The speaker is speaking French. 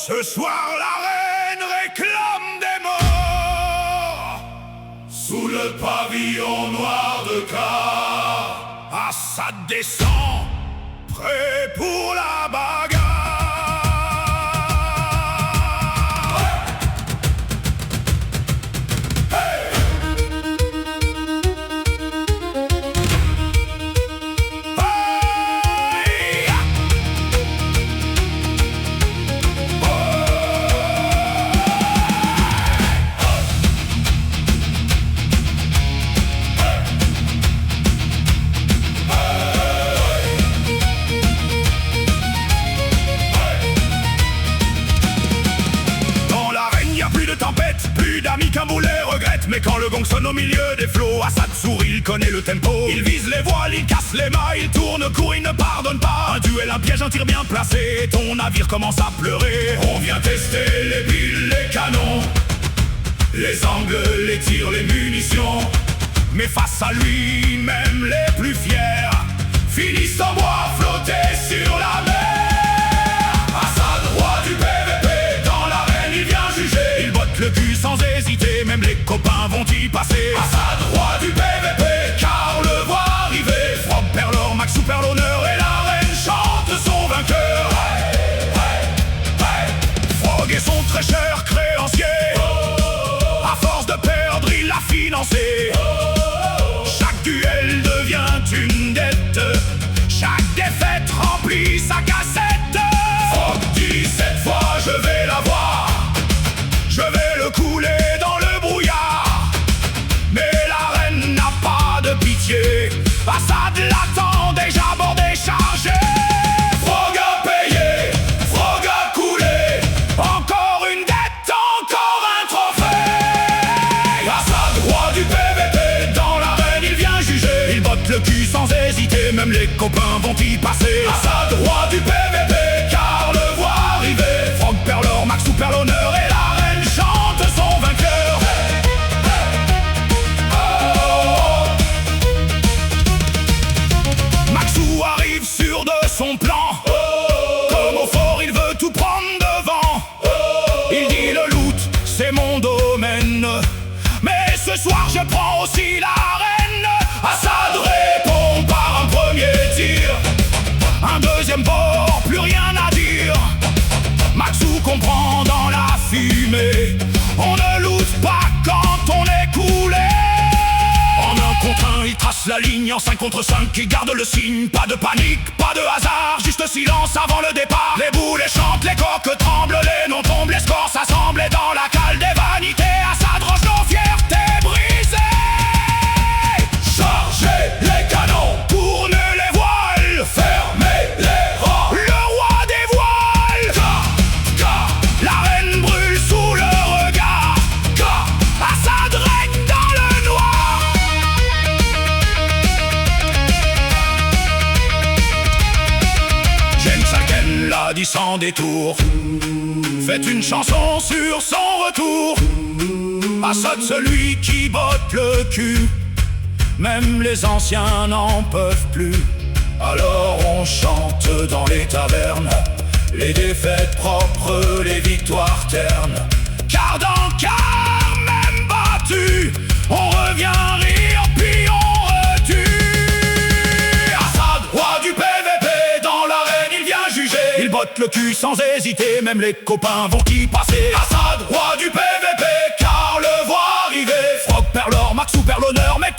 Ce soir la reine réclame des morts. Sous le pavillon noir de Car, Assad descend, prêt pour la bagarre. Plus d'amis qu'un boulet regrette. Mais quand le gong sonne au milieu des flots, Assad sourit, il connaît le tempo. Il vise les voiles, il casse les mâts, il tourne court, il ne pardonne pas. Un duel, un piège, un tir bien placé, ton navire commence à pleurer. On vient tester les piles, les canons, les angles, les tirs, les munitions. Mais face à lui, même les plus fiers finissent en bois flottés sur la mer. Assad, roi du PVP, dans l'arène il vient juger. Il botte le cul sans hésiter, même les copains vont y passer. Assad, roi du PVP, car on le voit arriver. Frog perd l'or, Maxou perd l'honneur, et la reine chante son vainqueur. Frog et son très cher créancier, à force de perdre il l'a financé. Chaque duel devient une dette, chaque défaite remplit sa cassette. Frog dit cette fois je vais l'avoir, je vais le couler dans le brouillard. Mais la reine n'a pas de pitié, Assad l'attend déjà bordé, chargé. Frog a payé, Frog a coulé, encore une dette, encore un trophée. Assad, roi du PVP, dans l'arène il vient juger. Il botte le cul sans hésiter, même les copains vont y passer. Assad, roi du PVP, car le voit arriver. Frog perd l'or, Maxou perd l'honneur, et la reine chante son vainqueur. Maxou arrive sûr de son plan, comme au fort il veut tout prendre devant. Il dit le loot c'est mon domaine, mais ce soir je prends aussi la reine. Assad répond par un premier tir, un deuxième bord, plus rien à dire. Maxou comprend dans la fumée, on ne loot pas quand on est coulé. En un contre un, il trace la ligne, en 5 contre 5, il garde le signe. Pas de panique, pas de hasard, juste silence avant le départ. Les boulets chantent, les coques tremblent, les noms tombent, les scores s'assemblent. Et dans la cale des vanités, Assad range nos fiertés brisées. Chargez les canons, tournez les voiles, fermez les rangs, le roi des voiles. Car la reine brûle sous le regard, car Assad règne dans le noir. Jen Salken l'a dit sans détour, faites une chanson sur son retour. Assad, celui qui botte le cul, même les anciens n'en peuvent plus. Alors on chante dans les tavernes, les défaites propres, les victoires ternes. Car dans Car, même battu, on revient rire puis on retue. Assad, roi du PVP, dans l'arène il vient juger. Il botte le cul sans hésiter, même les copains vont y passer. Assad, roi du PVP, car le voit arriver. Frog perd l'or, Maxou perd l'honneur, mais